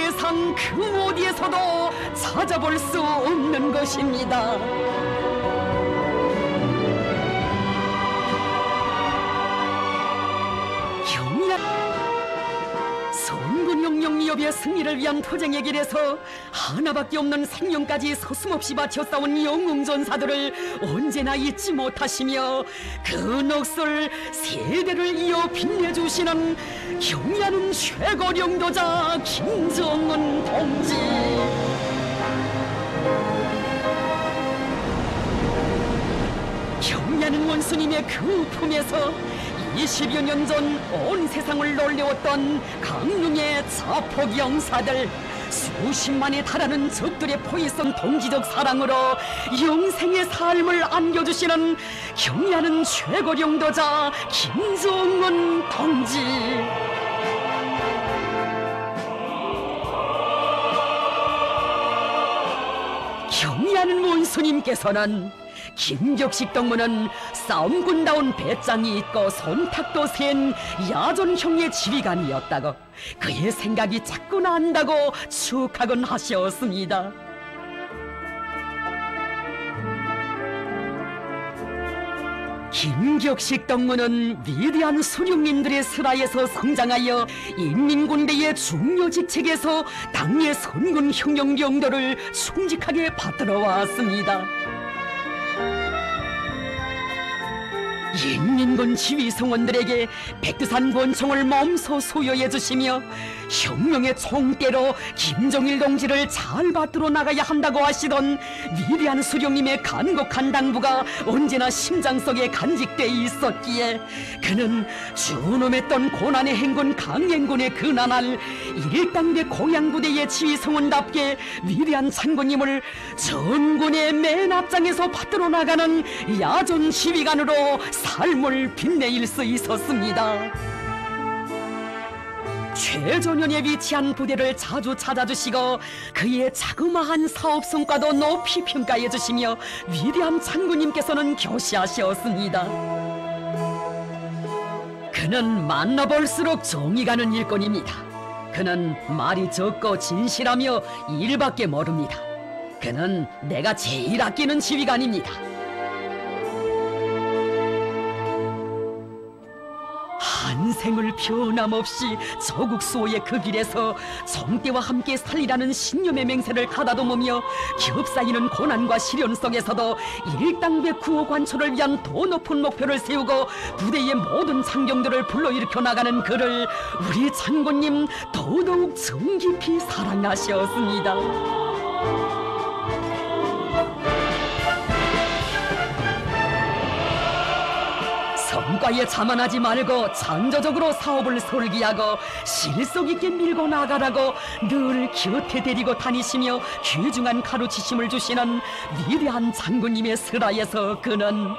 세상 그 어디에서도 찾아볼 수 없는 것입니다. 선군영영리협의 승리를 위한 투쟁의 길에서 하나밖에 없는 생명까지 서슴없이 바쳐 싸운 영웅전사들을 언제나 잊지 못하시며 그 넋을 세대를 이어 빛내주시는 경의하는 최고령도자 김정은 동지. 경의하는 원수님의 그 품에서 20여 년 전 온 세상을 놀래웠던 강릉의 자폭 영사들, 수십만에 달하는 적들의 포위성 동지적 사랑으로 영생의 삶을 안겨주시는 경의하는 최고령도자 김정은 동지. 경의하는 원수님께서는 김격식 동무는 싸움꾼다운 배짱이 있고 손탁도 센 야전형의 지휘관이었다고, 그의 생각이 자꾸 난다고 축하곤 하셨습니다. 김격식 동무는 위대한 수령님들의 슬하에서 성장하여 인민군대의 중요 직책에서 당의 선군 형용 경도를 충직하게 받들어 왔습니다. 인민군 지휘성원들에게 백두산 권총을 몸소 수여해 주시며 혁명의 총대로 김정일 동지를 잘 받들어 나가야 한다고 하시던 위대한 수령님의 간곡한 당부가 언제나 심장 속에 간직돼 있었기에 그는 준엄했던 고난의 행군 강행군의 그나날 일당대 고향부대의 지휘성원답게 위대한 장군님을 전군의 맨 앞장에서 받들어 나가는 야전 지휘관으로 삶을 빛내일 수 있었습니다. 최전연에 위치한 부대를 자주 찾아주시고 그의 자그마한 사업 성과도 높이 평가해 주시며 위대한 장군님께서는 교시하셨습니다. 그는 만나볼수록 정이 가는 일꾼입니다. 그는 말이 적고 진실하며 일밖에 모릅니다. 그는 내가 제일 아끼는 지휘관입니다. 한생을 변함없이 조국 수호의 그 길에서 정대와 함께 살리라는 신념의 맹세를 가다듬으며 겹싸이는 고난과 시련 속에서도 일당백 구호 관초를 위한 더 높은 목표를 세우고 부대의 모든 장병들을 불러일으켜 나가는 그를 우리 장군님 더더욱 정 깊이 사랑하셨습니다. 성과에 자만하지 말고 창조적으로 사업을 설계하고 실속 있게 밀고 나가라고 늘 곁에 데리고 다니시며 귀중한 가르치심을 주시는 위대한 장군님의 슬하에서 그는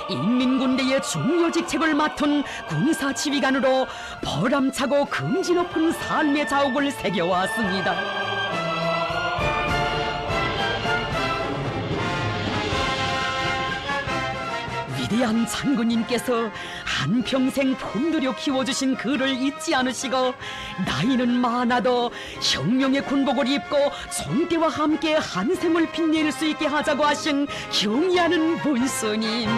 인민군대의 중요 직책을 맡은 군사지휘관으로 보람차고 긍지 높은 삶의 자욱을 새겨왔습니다. 위대한 장군님께서 한평생 품들여 키워주신 그를 잊지 않으시고 나이는 많아도 혁명의 군복을 입고 총대와 함께 한생을 빛낼 수 있게 하자고 하신 경의하는 본스님.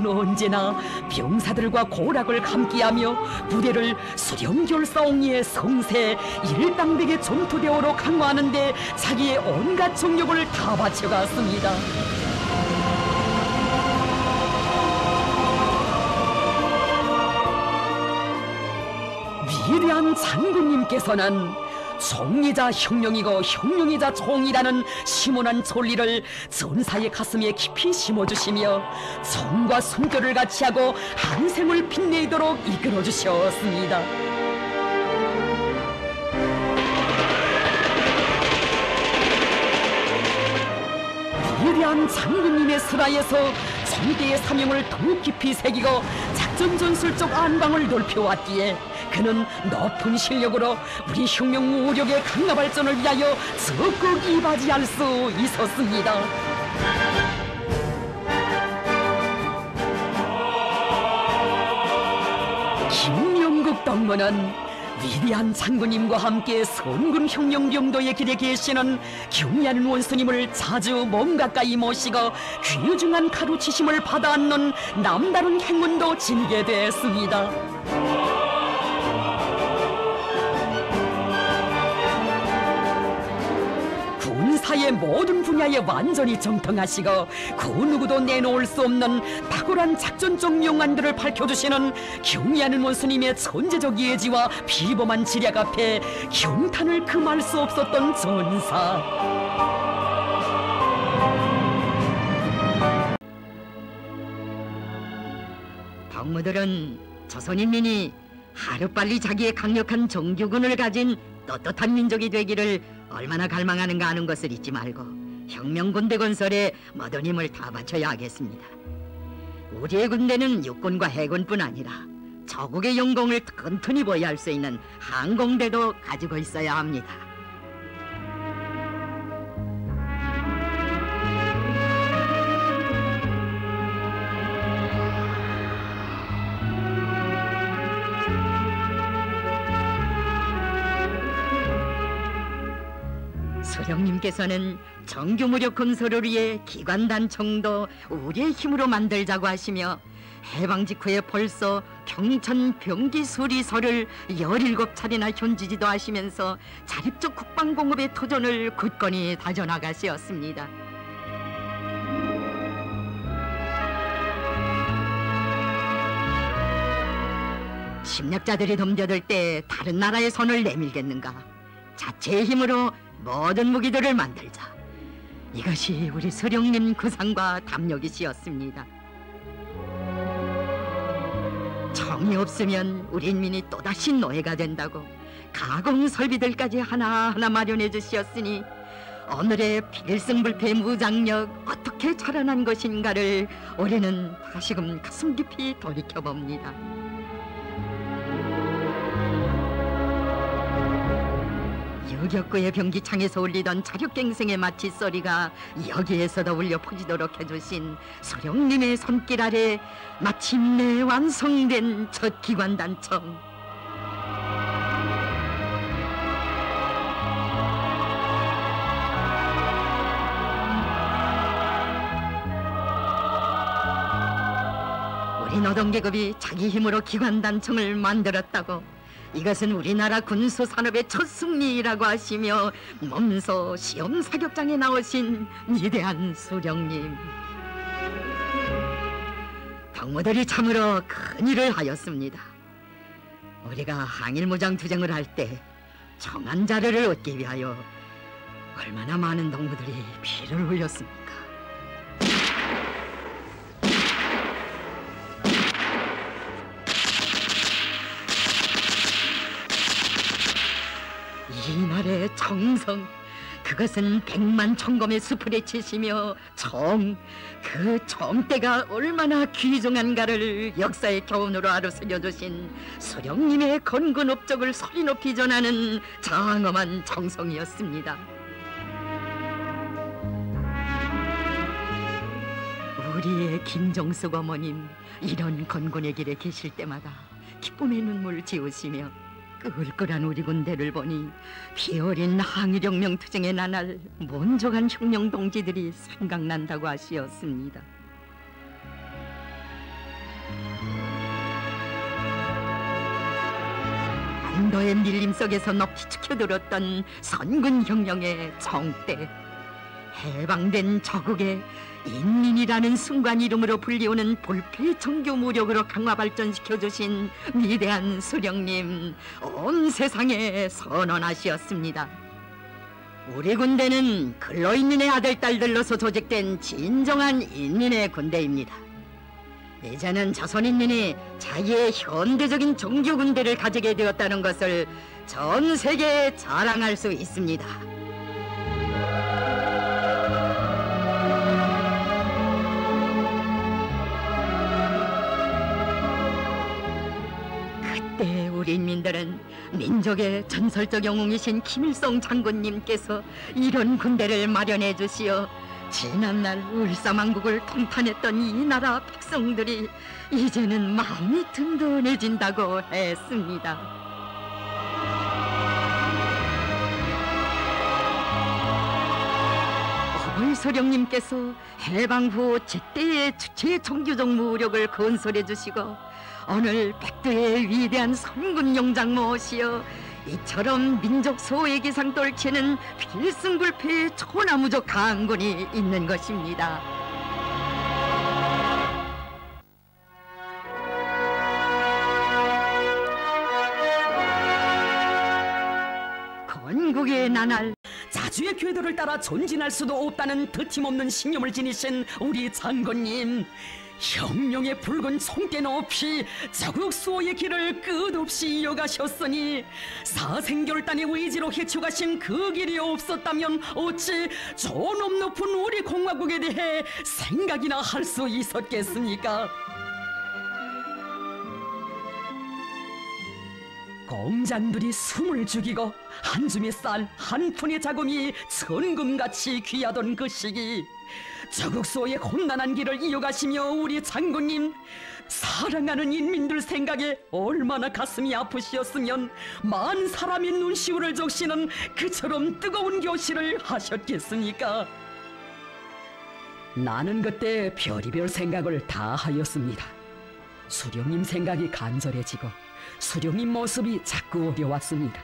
언제나 병사들과 고락을 함께하며 부대를 수령결사옹리의 성세 일당백의 전투대오로 강화하는 데 자기의 온갖 정력을 다 바쳐갔습니다. 위대한 장군님께서는 총이자 혁명이고 혁명이자 총이라는 심오한 진리를 전사의 가슴에 깊이 심어주시며 정과 순결을 같이하고 한생을 빛내도록 이끌어주셨습니다. 위대한 장군님의 슬하에서 정대의 사명을 더욱 깊이 새기고 작전 전술적 안방을 넓혀왔기에 그는 높은 실력으로 우리 혁명 우력의 강화 발전을 위하여 적극 이바지할 수 있었습니다. 떡무는 위대한 장군님과 함께 선군 혁명병도의 길에 계시는 경의하는 원수님을 자주 몸 가까이 모시고 귀중한 가르치심을 받아 앉는 남다른 행운도 지니게 됐습니다. 군사의 모든 분야에 완전히 정통하시고 그 누구도 내놓을 수 없는 탁월한 작전적 명안들을 밝혀주시는 경의하는 원수님의 천재적 예지와 비범한 지략 앞에 경탄을 금할 수 없었던 전사. 덕무들은 조선인민이 하루빨리 자기의 강력한 정규군을 가진 떳떳한 민족이 되기를 얼마나 갈망하는가 하는 것을 잊지 말고 혁명군대 건설에 모든 힘을 다 바쳐야 하겠습니다. 우리의 군대는 육군과 해군뿐 아니라 저국의 영광을 튼튼히 보유할 수 있는 항공대도 가지고 있어야 합니다. 수령님께서는 정규무력 건설을 위해 기관단청도 우리의 힘으로 만들자고 하시며 해방 직후에 벌써 경천 병기수리소를 17차례나 현지지도 하시면서 자립적 국방공업의 도전을 굳건히 다져나가시었습니다. 침략자들이 덤벼들 때 다른 나라의 손을 내밀겠는가? 자체의 힘으로 모든 무기들을 만들자. 이것이 우리 수령님 구상과 담력이시였습니다. 정이 없으면 우리 인민이 또다시 노예가 된다고 가공 설비들까지 하나하나 마련해 주시었으니 오늘의 필승불패 무장력 어떻게 자라난 것인가를 올해는 다시금 가슴 깊이 돌이켜봅니다. 유격구의 병기창에서 울리던 자력갱생의 마칫소리가 여기에서도 울려 퍼지도록 해주신 수령님의 손길 아래 마침내 완성된 첫 기관단청. 우리 노동계급이 자기 힘으로 기관단청을 만들었다고, 이것은 우리나라 군수산업의 첫 승리라고 하시며 몸소 시험 사격장에 나오신 위대한 수령님. 덕무들이 참으로 큰일을 하였습니다. 우리가 항일무장투쟁을 할 때 정한 자료를 얻기 위하여 얼마나 많은 덕무들이 피를 흘렸습니까? 이날의 정성, 그것은 백만총검의 숲을 치시며 그 총대가 얼마나 귀중한가를 역사의 교훈으로 아루스려주신 수령님의 건군 업적을 소리 높이 전하는 장엄한 정성이었습니다. 우리의 김정숙 어머님, 이런 건군의 길에 계실 때마다 기쁨의 눈물 지으시며 꿀꿀한 우리 군대를 보니 피 어린 항일혁명 투쟁의 나날 몬족한 혁명 동지들이 생각난다고 하시었습니다. 안도의 밀림 속에서 높이 치켜들었던 선군혁명의 정대, 해방된 저국의 인민이라는 순간 이름으로 불리우는 불패 정교 무력으로 강화 발전시켜주신 위대한 수령님, 온 세상에 선언하시었습니다. 우리 군대는 근로인민의 아들, 딸들로서 조직된 진정한 인민의 군대입니다. 이제는 조선인민이 자기의 현대적인 정규 군대를 가지게 되었다는 것을 전 세계에 자랑할 수 있습니다. 그때 우리 인민들은 민족의 전설적 영웅이신 김일성 장군님께서 이런 군대를 마련해 주시어 지난날 울사망국을 통탄했던 이 나라 백성들이 이제는 마음이 든든해진다고 했습니다. 어벌소령님께서 해방 후 제때의 주체 종교적 무력을 건설해 주시고 오늘 백두의 위대한 선군 용장 모시어 이처럼 민족 소외 기상 떨치는 필승불패의 초나무적 강군이 있는 것입니다. 건국의 나날 자주의 궤도를 따라 전진할 수도 없다는 드팀없는 신념을 지니신 우리 장군님, 혁명의 붉은 총대 높이 자국 수호의 길을 끝없이 이어가셨으니 사생결단의 의지로 헤쳐가신 그 길이 없었다면 어찌 저 높은 우리 공화국에 대해 생각이나 할 수 있었겠습니까? 공장들이 숨을 죽이고 한 줌의 쌀, 한 푼의 자금이 천금같이 귀하던 그 시기, 저국소의 곤란한 길을 이어가시며 우리 장군님, 사랑하는 인민들 생각에 얼마나 가슴이 아프시었으면 만 사람의 눈시울을 적시는 그처럼 뜨거운 교시를 하셨겠습니까? 나는 그때 별의별 생각을 다 하였습니다. 수령님 생각이 간절해지고 수령님 모습이 자꾸 어려웠습니다.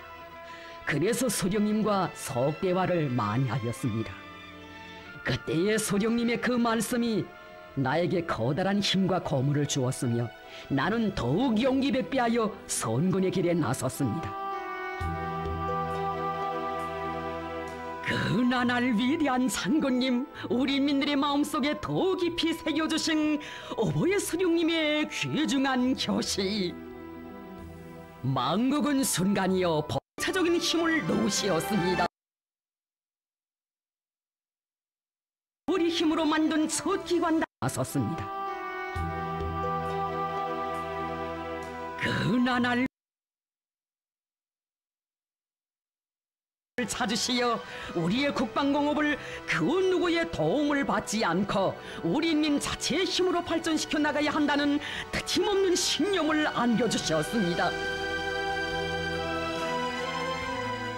그래서 수령님과 석대화를 많이 하였습니다. 그때의 수령님의 그 말씀이 나에게 커다란 힘과 고무를 주었으며 나는 더욱 용기 백배하여 선군의 길에 나섰습니다. 그 나날 위대한 장군님, 우리 민들의 마음속에 더 깊이 새겨주신 어버이 수령님의 귀중한 교시, 망국은 순간이여 법차적인 힘을 놓으시었습니다. 우리 힘으로 만든 첫 기관 나섰습니다. 그 나날 찾으시어 우리의 국방공업을 그 누구의 도움을 받지 않고 우리 인민 자체의 힘으로 발전시켜 나가야 한다는 틀림없는 신념을 안겨주셨습니다.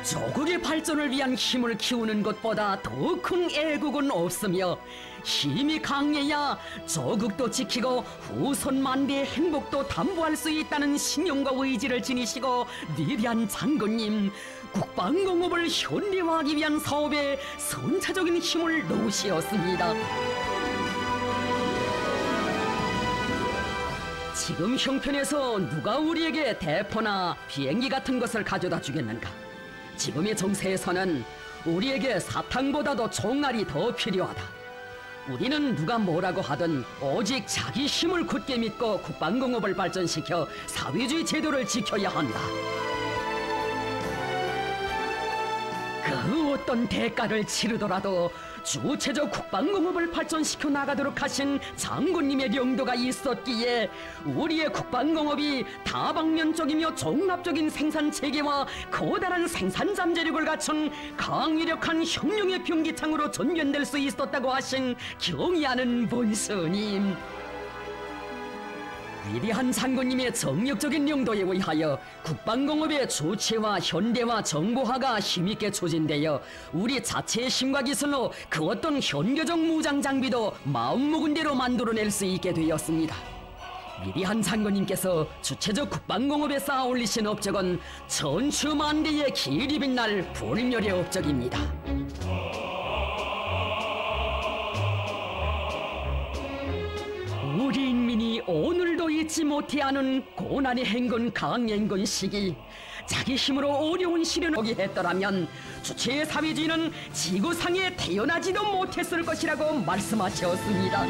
조국의 발전을 위한 힘을 키우는 것보다 더 큰 애국은 없으며 힘이 강해야 조국도 지키고 후손 만대의 행복도 담보할 수 있다는 신념과 의지를 지니시고 위대한 장군님, 국방공업을 현대화하기 위한 사업에 선차적인 힘을 놓으시었습니다. 지금 형편에서 누가 우리에게 대포나 비행기 같은 것을 가져다 주겠는가? 지금의 정세에서는 우리에게 사탕보다도 총알이 더 필요하다. 우리는 누가 뭐라고 하든 오직 자기 힘을 굳게 믿고 국방공업을 발전시켜 사회주의 제도를 지켜야 한다. 그 어떤 대가를 치르더라도 주체적 국방공업을 발전시켜 나가도록 하신 장군님의 명도가 있었기에 우리의 국방공업이 다방면적이며 종합적인 생산체계와 커다란 생산잠재력을 갖춘 강력한 혁명의 병기창으로 전면될 수 있었다고 하신 경의하는 본스님, 위대한 장군님의 정력적인 명도에 의하여 국방공업의 주체와 현대화 정보화가 힘있게 추진되어 우리 자체의 힘과 기술로 그 어떤 현교적 무장 장비도 마음먹은 대로 만들어낼 수 있게 되었습니다. 위대한 장군님께서 주체적 국방공업에 쌓아 올리신 업적은 천추만대의 길이 빛날 불멸의 업적입니다. 우리 인민이 오늘도 잊지 못해하는 고난의 행군 강행군 시기, 자기 힘으로 어려운 시련을 오게 했더라면 주체의 사회주의는 지구상에 태어나지도 못했을 것이라고 말씀하셨습니다.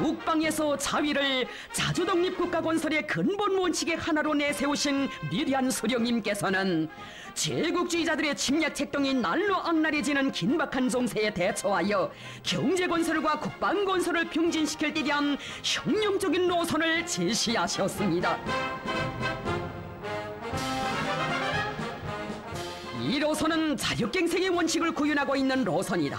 국방에서 자위를 자주독립국가 건설의 근본 원칙의 하나로 내세우신 위대한 수령님께서는 제국주의자들의 침략 책동이 날로 악랄해지는 긴박한 정세에 대처하여 경제건설과 국방건설을 병진시킬 때 대한 혁명적인 노선을 제시하셨습니다. 우리로서는 자력갱생의 원칙을 구현하고 있는 로선이다.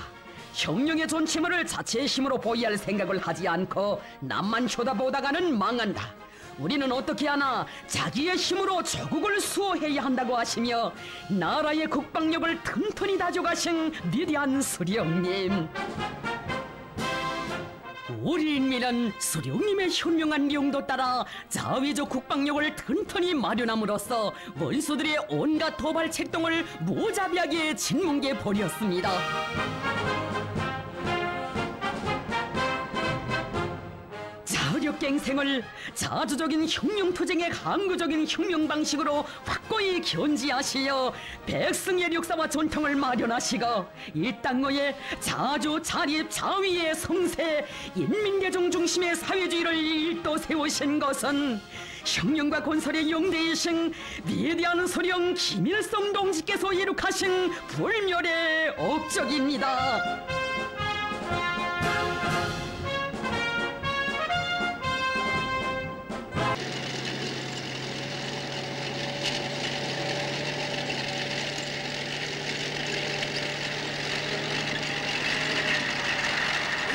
혁명의 존치물을 자체의 힘으로 보이할 생각을 하지 않고 남만 쳐다보다가는 망한다. 우리는 어떻게 하나 자기의 힘으로 조국을 수호해야 한다고 하시며 나라의 국방력을 튼튼히 다져가신 위대한 수령님. 우리 인민은 수령님의 현명한 용도 따라 자위적 국방력을 튼튼히 마련함으로써 원수들의 온갖 도발 책동을 무자비하게 짓뭉개 버렸습니다. 자력갱생을 자주적인 혁명투쟁의 강구적인 혁명 방식으로 확고히 견지하시어 백승의 역사와 전통을 마련하시고 이 땅의 자주 자립 자위의 성세 인민대중 중심의 사회주의를 일도 세우신 것은 혁명과 건설의 영대이신 위대한 소령 김일성 동지께서 이룩하신 불멸의 업적입니다.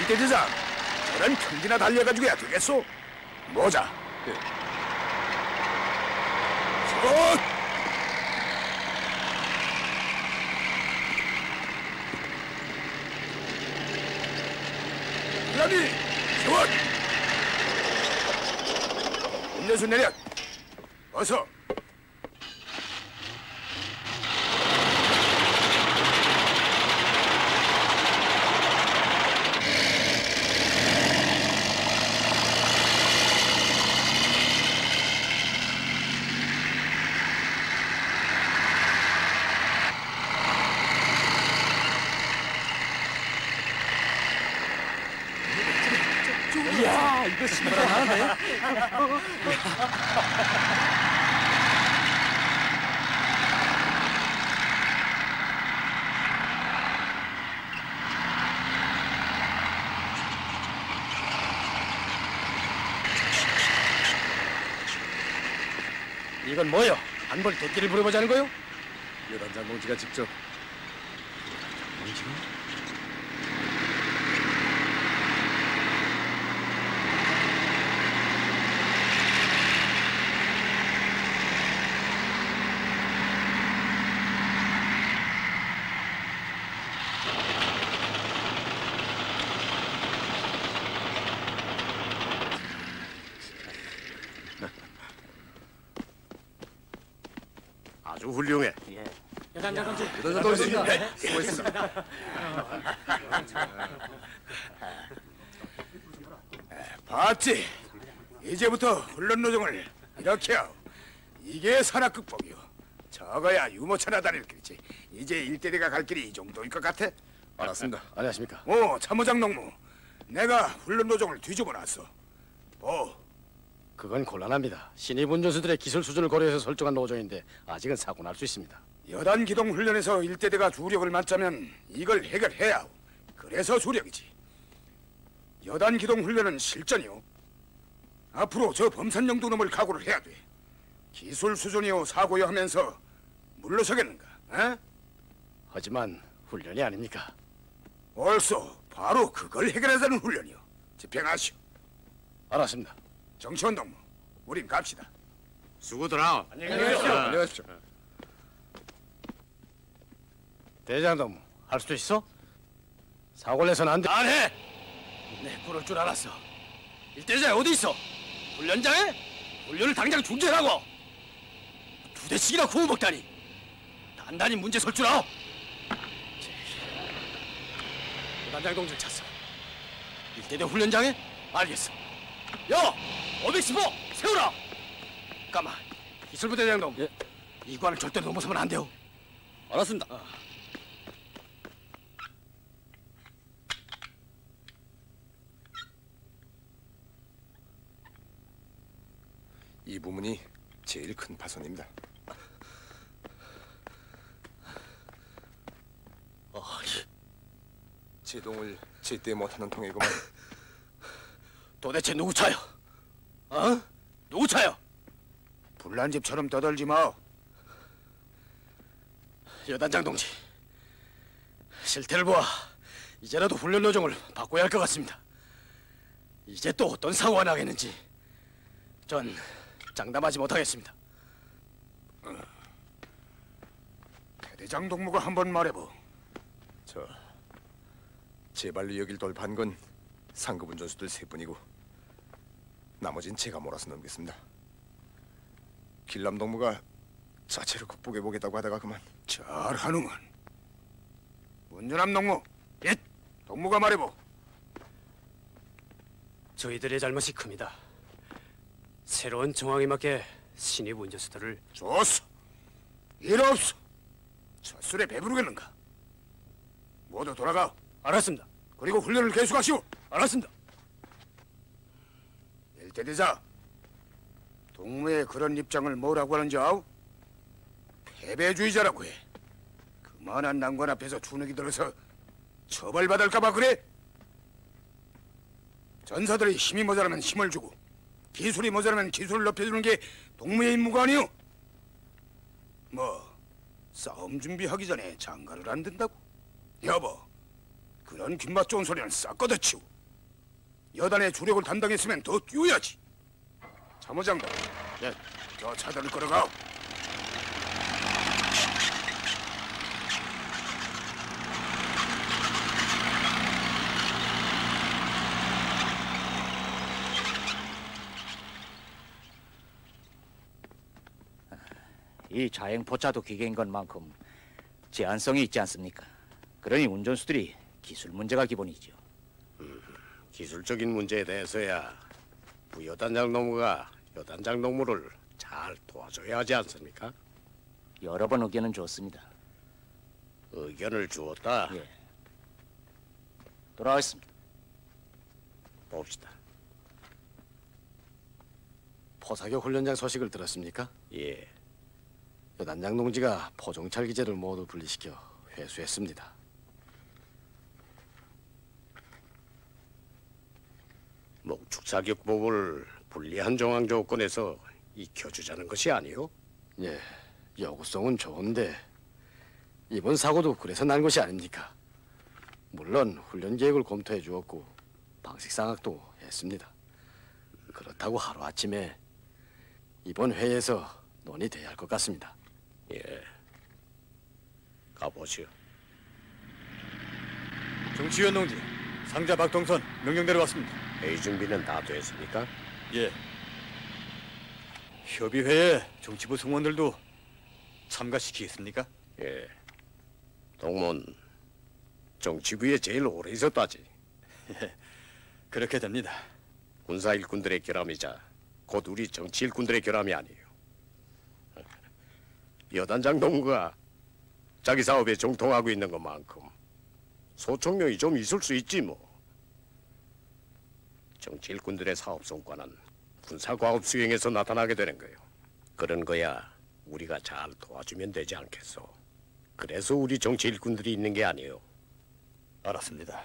대대장, 저런 평지나 달려가지고 해야 되겠소? 모자. 서건! 라니, 서건! 음료수 내려. 어서. 이야, 이거 신발하네. 이건 뭐요? 한벌 도끼를 부려보자는 거요? 여단장 동지가 직접. 동지가? 아주 훌륭해. 예. 여단장 동지. 여단장 동지. 수고했습니다. 봤지? 이제부터 훈련 노정을 이렇게 하오. 이게 산악극복이오. 저거야 유모차나 다닐 길이지. 이제 일대대가 갈 길이 이 정도일 것 같아? 알았습니다. 안녕하십니까? 참모장 농무. 내가 훈련 노정을 뒤집어놨어. 그건 곤란합니다. 신입 운전수들의 기술 수준을 고려해서 설정한 노정인데 아직은 사고 날 수 있습니다. 여단 기동 훈련에서 일대대가 주력을 맞자면 이걸 해결해야 하오. 그래서 주력이지. 여단 기동 훈련은 실전이오. 앞으로 저 범산영도 놈을 각오를 해야 돼. 기술 수준이요 사고요 하면서 물러서겠는가? 에? 하지만 훈련이 아닙니까? 옳소. 바로 그걸 해결하자는 훈련이요. 집행하시오. 알았습니다. 정치원 동무, 우린 갑시다. 수고들아. 안녕히 가십시오. 대장 동무, 할 수도 있어? 사고를 내서는 안 돼. 안 해. 내 그럴 줄 알았어. 일대장 어디 있어? 훈련장에? 훈련을 당장 중지하라고. 2대씩이나 구워 먹다니. 단단히 문제 설 줄 아오. 단장 동지를 찾어. 일대대 훈련장에? 알겠어. 야, 515 세우라. 까마. 기술부 대장 동. 예. 이 관을 절대로 넘어서면 안 돼요. 알았습니다. 이 부문이 제일 큰 파손입니다. 제동을 제때 못하는 통이구만. 도대체 누구 차요? 어? 누구 차요? 불난 집처럼 떠들지 마. 여단장 동지, 실태를 보아 이제라도 훈련 노정을 바꿔야 할 것 같습니다. 이제 또 어떤 사고가 나겠는지 전 장담하지 못하겠습니다. 대대장 동무가 한번 말해보. 제발로 여길 돌파한 건 상급 운전수들 3분이고 나머진 제가 몰아서 넘겠습니다. 길람 동무가 자체로 극복해 보겠다고 하다가 그만. 잘하는군. 운전함 동무. 예. 동무가 말해보. 저희들의 잘못이 큽니다. 새로운 정황에 맞게 신입 운전수들을 좋소. 일 없어. 첫술에 배부르겠는가? 모두 돌아가. 알았습니다. 그리고 훈련을 계속하시오. 알았습니다. 일대대자, 동무의 그런 입장을 뭐라고 하는지 아오? 패배주의자라고 해. 그만한 난관 앞에서 주눅이 들어서 처벌받을까봐 그래? 전사들이 힘이 모자라면 힘을 주고 기술이 모자라면 기술을 높여주는 게 동무의 임무가 아니오? 뭐 싸움 준비하기 전에 장가를 안 든다고? 여보, 그런 귓맛 좋은 소리는 싹 걷어치우. 여단의 주력을 담당했으면 더 뛰어야지. 참모장도, 네. 저 차들을 끌어가. 이 자행 포차도 기계인 것만큼 제한성이 있지 않습니까? 그러니 운전수들이 기술 문제가 기본이죠. 기술적인 문제에 대해서야 부여단장 동무가 여단장 동무를 잘 도와줘야 하지 않습니까? 여러 번 의견은 줬습니다. 의견을 주었다. 예. 돌아가겠습니다. 봅시다. 포사격 훈련장 소식을 들었습니까? 예, 여단장 동지가 포종찰 기제를 모두 분리시켜 회수했습니다. 목축 자격법을 불리한 정황 조건에서 익혀주자는 것이 아니오? 예, 여구성은 좋은데 이번 사고도 그래서 난 것이 아닙니까? 물론 훈련 계획을 검토해 주었고 방식 상학도 했습니다. 그렇다고 하루아침에 이번 회의에서 논의돼야 할 것 같습니다. 예, 가보시오. 정치위원 동지, 상자 박동선 명령대로 왔습니다. 회의 준비는 다 됐습니까? 예. 협의회에 정치부 승무원들도 참가시키겠습니까? 예. 동문 정치부에 제일 오래 있었다지. 그렇게 됩니다. 군사 일꾼들의 결함이자 곧 우리 정치 일꾼들의 결함이 아니에요. 여단장 동무가 자기 사업에 정통하고 있는 것만큼 소총명이 좀 있을 수 있지 뭐. 정치 일꾼들의 사업 성과는 군사 과업 수행에서 나타나게 되는 거예요. 그런 거야 우리가 잘 도와주면 되지 않겠소. 그래서 우리 정치 일꾼들이 있는 게 아니에요. 알았습니다.